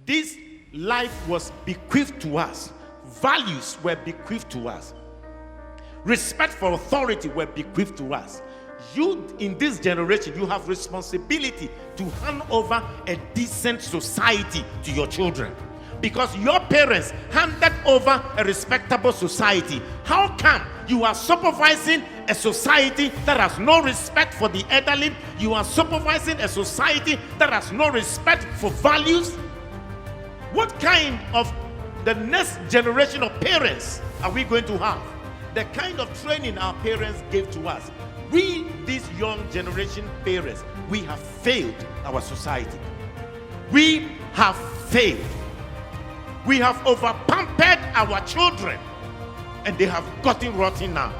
This life was bequeathed to us. Values were bequeathed to us. Respect for authority were bequeathed to us. You, in this generation, you have responsibility to hand over a decent society to your children, because your parents handed over a respectable society. How come you are supervising a society that has no respect for the elderly? You are supervising a society that has no respect for values? What kind of the next generation of parents are we going to have? The kind of training our parents gave to us. We, these young generation parents, we have failed our society. We have failed. We have over-pampered our children, and they have gotten rotten now.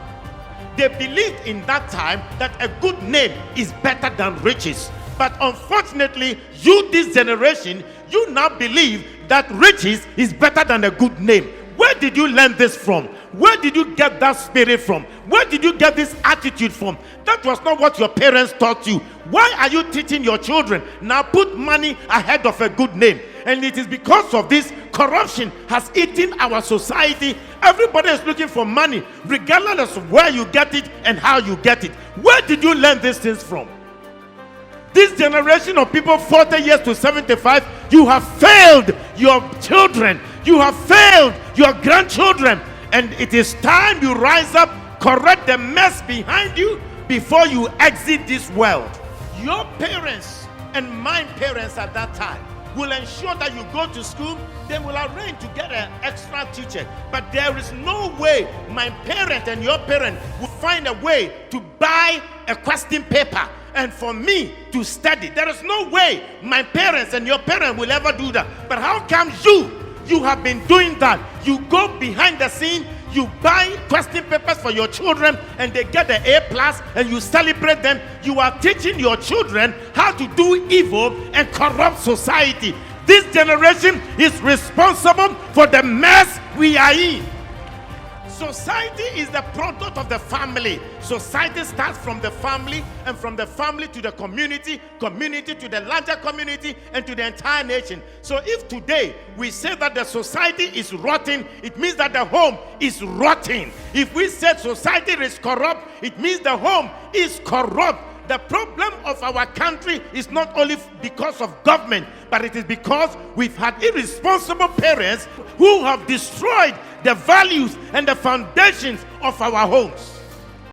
They believed in that time that a good name is better than riches. But unfortunately, you, this generation, you now believe that riches is better than a good name. Where did you learn this from? Where did you get that spirit from? Where did you get this attitude from? That was not what your parents taught you. Why are you teaching your children now put money ahead of a good name? And it is because of this, corruption has eaten our society. Everybody is looking for money, regardless of where you get it and how you get it. Where did you learn these things from? This generation of people 40 years to 75, you have failed your children. You have failed your grandchildren. And it is time you rise up, correct the mess behind you before you exit this world. Your parents and my parents at that time will ensure that you go to school. They will arrange to get an extra teacher. But there is no way my parent and your parent will find a way to buy a question paper and for me to study. There is no way my parents and your parent will ever do that. But how come you have been doing that? You go behind the scene, you buy question papers for your children and they get the A+ and you celebrate them. You are teaching your children how to do evil and corrupt society. This generation is responsible for the mess we are in. Society is the product of the family. Society starts from the family, and from the family to the community, community to the larger community, and to the entire nation. So if today we say that the society is rotten, it means that the home is rotten. If we say society is corrupt, it means the home is corrupt. The problem of our country is not only because of government, but it is because we've had irresponsible parents who have destroyed the values and the foundations of our homes.